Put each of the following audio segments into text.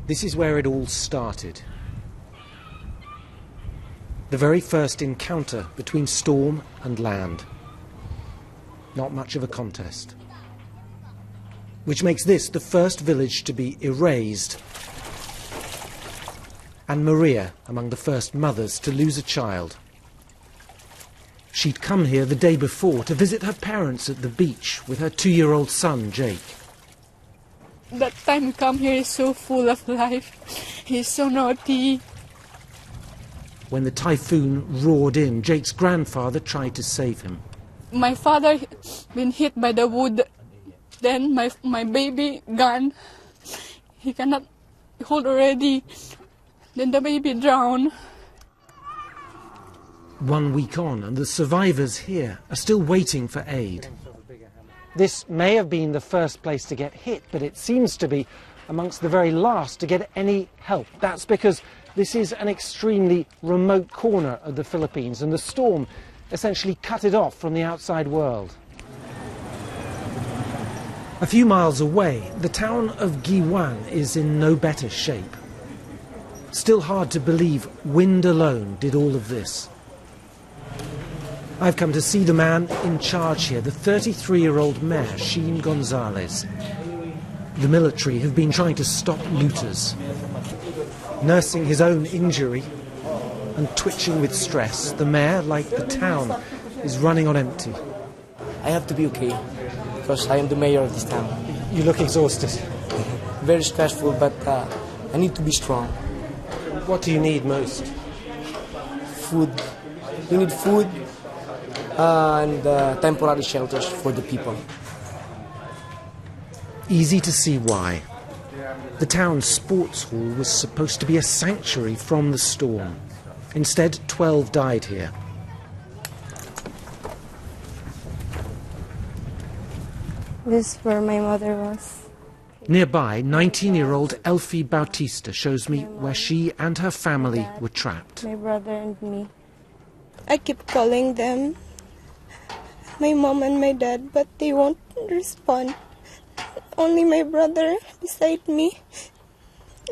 This is where it all started. The very first encounter between storm and land. Not much of a contest. Which makes this the first village to be erased, and Maria among the first mothers to lose a child. She'd come here the day before to visit her parents at the beach with her 2-year-old son, Jake. That time we come here is so full of life. He's so naughty. When the typhoon roared in, Jake's grandfather tried to save him. My father been hit by the wood. Then my baby gone. He cannot hold already. Then the baby drowned. 1 week on, and the survivors here are still waiting for aid. This may have been the first place to get hit, but it seems to be amongst the very last to get any help. That's because this is an extremely remote corner of the Philippines, and the storm essentially cut it off from the outside world. A few miles away, the town of Giwan is in no better shape. Still hard to believe wind alone did all of this. I've come to see the man in charge here, the 33-year-old mayor, Sheen Gonzalez. The military have been trying to stop looters. Nursing his own injury and twitching with stress, the mayor, like the town, is running on empty. I have to be okay, because I am the mayor of this town. You look exhausted. Very stressful, but I need to be strong. What do you need most? Food. We need food and temporary shelters for the people. Easy to see why. The town's sports hall was supposed to be a sanctuary from the storm. Instead, 12 died here. This is where my mother was. Nearby, 19-year-old Elfie Bautista shows me where she and her family were trapped. My brother and me. I keep calling them, my mom and my dad, but they won't respond. Only my brother beside me.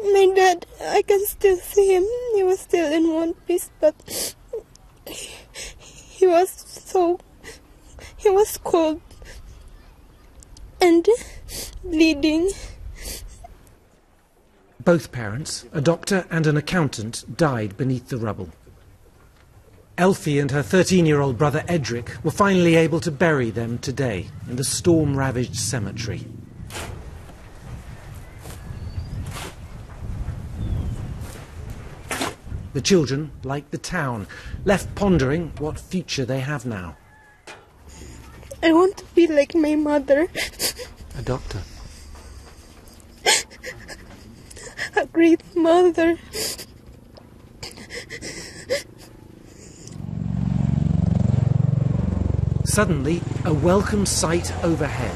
My dad, I can still see him. He was still in one piece, but he was cold and bleeding. Both parents, a doctor and an accountant, died beneath the rubble. Elfie and her 13-year-old brother Edric were finally able to bury them today in the storm-ravaged cemetery. The children, like the town, left pondering what future they have now. I want to be like my mother. A doctor. A great mother. Suddenly, a welcome sight overhead.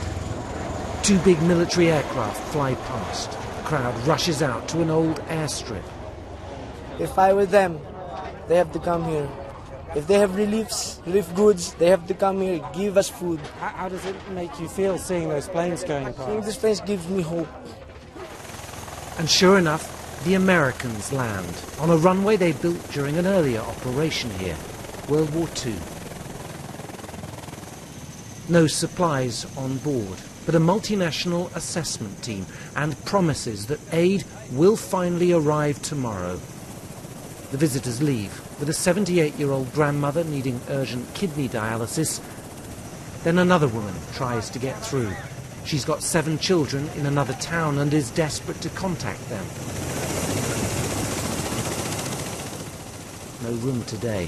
2 big military aircraft fly past. The crowd rushes out to an old airstrip. If I were them, they have to come here. If they have relief goods, they have to come here, give us food. How does it make you feel seeing those planes going past? Seeing this place gives me hope. And sure enough, the Americans land on a runway they built during an earlier operation here, World War II. No supplies on board, but a multinational assessment team and promises that aid will finally arrive tomorrow. The visitors leave with a 78-year-old grandmother needing urgent kidney dialysis. Then another woman tries to get through. She's got 7 children in another town and is desperate to contact them. No room today.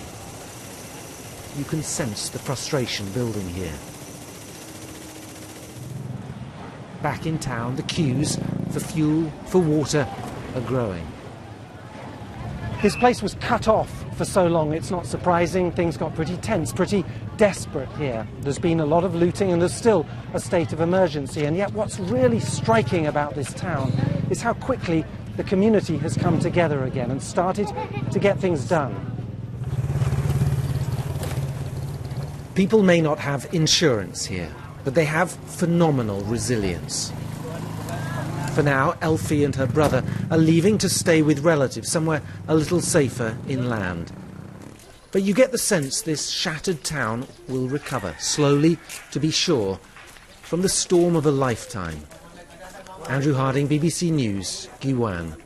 You can sense the frustration building here. Back in town, the queues for fuel, for water, are growing. This place was cut off for so long, it's not surprising. Things got pretty tense, pretty desperate here. There's been a lot of looting and there's still a state of emergency. And yet what's really striking about this town is how quickly the community has come together again and started to get things done. People may not have insurance here, but they have phenomenal resilience. For now, Elfie and her brother are leaving to stay with relatives somewhere a little safer inland. But you get the sense this shattered town will recover, slowly to be sure, from the storm of a lifetime. Andrew Harding, BBC News, Guywan.